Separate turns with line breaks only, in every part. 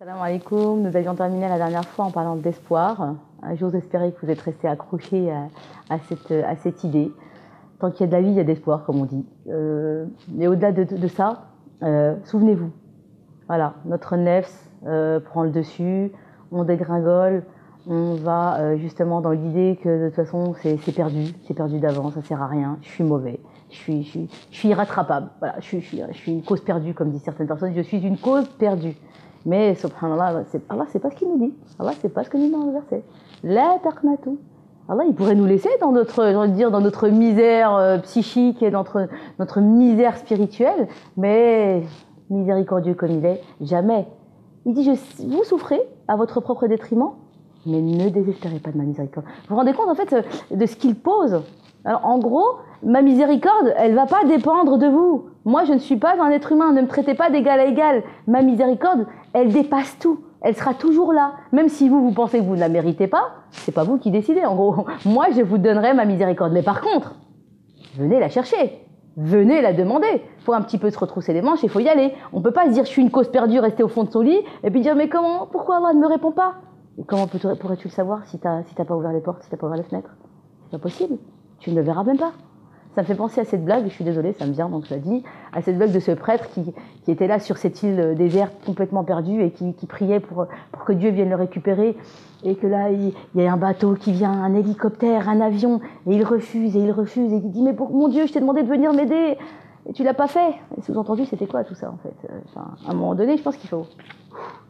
Salam alaikum. Nous avions terminé la dernière fois en parlant d'espoir. J'ose espérer que vous êtes restés accrochés à cette idée. Tant qu'il y a de la vie, il y a d'espoir, comme on dit. Mais au-delà de ça, souvenez-vous. Voilà, notre nefs prend le dessus, on dégringole, on va justement dans l'idée que de toute façon c'est perdu d'avance, ça sert à rien, je suis mauvais, je suis irrattrapable. Voilà, je suis une cause perdue, comme disent certaines personnes, je suis une cause perdue. Mais subhanallah, Allah c'est pas ce qu'il nous dit. Allah c'est pas ce que nous dit dans le verset. La taqnatu. Allah il pourrait nous laisser dans notre misère psychique et dans notre misère spirituelle, mais miséricordieux comme il est, jamais. Il dit vous souffrez à votre propre détriment, mais ne désespérez pas de ma miséricorde. Vous vous rendez compte en fait de ce qu'il pose? Alors en gros, ma miséricorde, elle ne va pas dépendre de vous. Moi, je ne suis pas un être humain, ne me traitez pas d'égal à égal. Ma miséricorde, elle dépasse tout. Elle sera toujours là. Même si vous pensez que vous ne la méritez pas, c'est pas vous qui décidez en gros. Moi, je vous donnerai ma miséricorde. Mais par contre, venez la chercher. Venez la demander. Il faut un petit peu se retrousser les manches, il faut y aller. On ne peut pas se dire je suis une cause perdue, rester au fond de son lit, et puis dire mais comment, pourquoi Allah ne me répond pas? Et comment pourrais-tu le savoir si t'as pas ouvert les portes, si t'as pas ouvert les fenêtres? C'est pas possible. Tu ne le verras même pas. Ça me fait penser à cette blague, je suis désolée, ça me vient donc je la dis, à cette blague de ce prêtre qui était là sur cette île déserte complètement perdue et qui priait pour que Dieu vienne le récupérer, et que là il y a un bateau qui vient, un hélicoptère, un avion, et il refuse, et il dit mais mon Dieu, je t'ai demandé de venir m'aider et tu l'as pas fait. Et sous-entendu, c'était quoi tout ça en fait? À un moment donné, je pense qu'il faut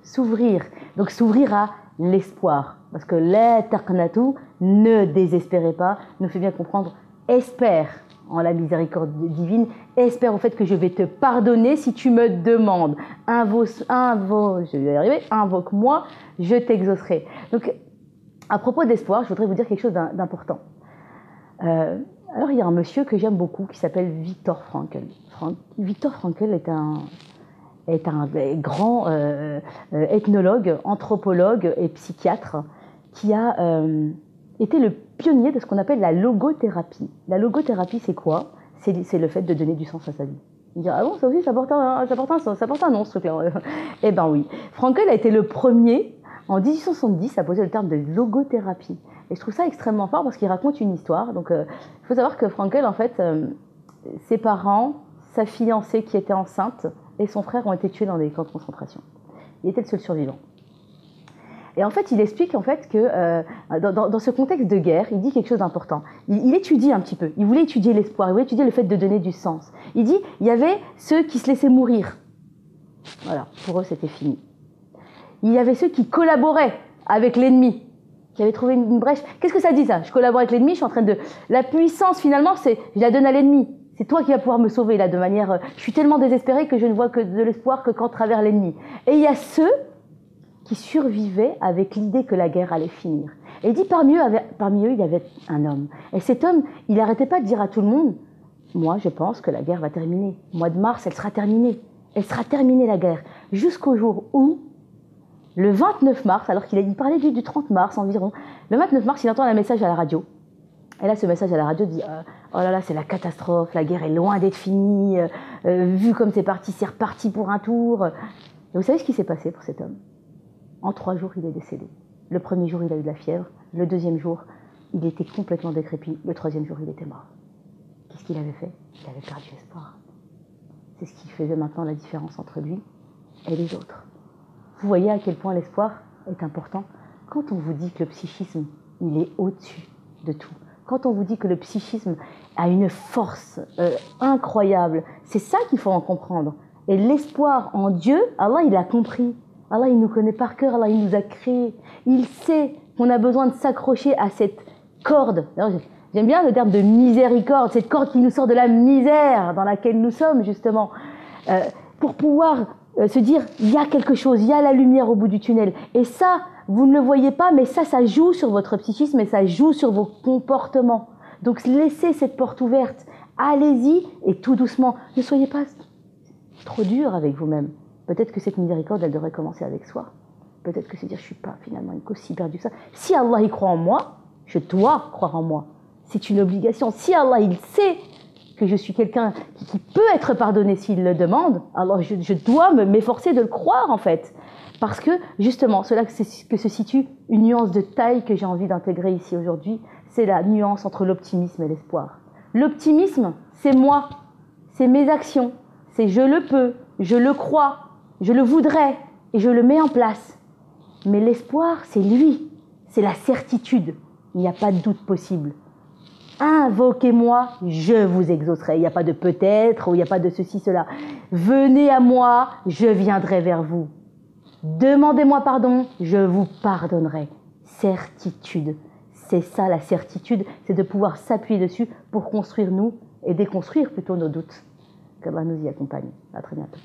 s'ouvrir, donc s'ouvrir à l'espoir, parce que la taqnatu, ne désespérez pas, nous fait bien comprendre, espère en la miséricorde divine, espère au fait que je vais te pardonner si tu me demandes. Je vais y arriver, invoque-moi, je t'exaucerai. Donc, à propos d'espoir, je voudrais vous dire quelque chose d'important. Alors, il y a un monsieur que j'aime beaucoup qui s'appelle Viktor Frankl. Viktor Frankl est un grand ethnologue, anthropologue et psychiatre qui a été le pionnier de ce qu'on appelle la logothérapie. La logothérapie, c'est quoi? C'est le fait de donner du sens à sa vie. Il dit ah bon, ça aussi, ça porte un nom, ce truc-là. Eh ben oui. Frankl a été le premier, en 1870, à poser le terme de logothérapie. Et je trouve ça extrêmement fort parce qu'il raconte une histoire. Donc, il faut savoir que Frankl, en fait, ses parents, sa fiancée qui était enceinte et son frère ont été tués dans des camps de concentration. Il était le seul survivant. Et en fait, il explique en fait que dans ce contexte de guerre, il dit quelque chose d'important. Il étudie un petit peu. Il voulait étudier l'espoir, il voulait étudier le fait de donner du sens. Il dit, il y avait ceux qui se laissaient mourir. Voilà, pour eux, c'était fini. Il y avait ceux qui collaboraient avec l'ennemi, qui avaient trouvé une brèche. Qu'est-ce que ça dit ça? Je collabore avec l'ennemi, je suis en train de... La puissance, finalement, c'est je la donne à l'ennemi. C'est toi qui vas pouvoir me sauver, là, de manière... Je suis tellement désespérée que je ne vois que de l'espoir que qu'en travers l'ennemi. Et il y a ceux qui survivaient avec l'idée que la guerre allait finir. Et il dit parmi eux, il y avait un homme. Et cet homme, il n'arrêtait pas de dire à tout le monde, moi je pense que la guerre va terminer. Au mois de mars, elle sera terminée. Elle sera terminée la guerre. Jusqu'au jour où, le 29 mars, alors qu'il parlait du 30 mars environ, le 29 mars, il entend un message à la radio. Et là, ce message à la radio dit oh là là, c'est la catastrophe, la guerre est loin d'être finie, vu comme c'est parti, c'est reparti pour un tour. Et vous savez ce qui s'est passé pour cet homme? En 3 jours, il est décédé. Le premier jour, il a eu de la fièvre. Le deuxième jour, il était complètement décrépit. Le troisième jour, il était mort. Qu'est-ce qu'il avait fait? Il avait perdu espoir. C'est ce qui faisait maintenant la différence entre lui et les autres. Vous voyez à quel point l'espoir est important. Quand on vous dit que le psychisme, il est au-dessus de tout, quand on vous dit que le psychisme a une force incroyable, c'est ça qu'il faut en comprendre. Et l'espoir en Dieu, Allah, il a compris. Allah, il nous connaît par cœur, Allah, il nous a créés. Il sait qu'on a besoin de s'accrocher à cette corde. J'aime bien le terme de miséricorde, cette corde qui nous sort de la misère dans laquelle nous sommes, justement, pour pouvoir se dire, il y a quelque chose, il y a la lumière au bout du tunnel. Et ça, vous ne le voyez pas, mais ça joue sur votre psychisme et ça joue sur vos comportements. Donc, laissez cette porte ouverte. Allez-y et tout doucement. Ne soyez pas trop dur avec vous-même. Peut-être que cette miséricorde, elle devrait commencer avec soi. Peut-être que c'est dire, je ne suis pas finalement une cause si perdue que ça. Si Allah y croit en moi, je dois croire en moi. C'est une obligation. Si Allah, il sait que je suis quelqu'un qui peut être pardonné s'il le demande, alors je dois m'efforcer de le croire en fait. Parce que justement, c'est là que se situe une nuance de taille que j'ai envie d'intégrer ici aujourd'hui, c'est la nuance entre l'optimisme et l'espoir. L'optimisme, c'est moi, c'est mes actions, c'est je le peux, je le crois, je le voudrais et je le mets en place. Mais l'espoir, c'est lui, c'est la certitude, il n'y a pas de doute possible. Invoquez-moi, je vous exaucerai. Il n'y a pas de peut-être ou il n'y a pas de ceci, cela. Venez à moi, je viendrai vers vous. Demandez-moi pardon, je vous pardonnerai. Certitude. C'est ça la certitude, c'est de pouvoir s'appuyer dessus pour construire nous et déconstruire plutôt nos doutes. Qu'Allah nous y accompagne. À très bientôt.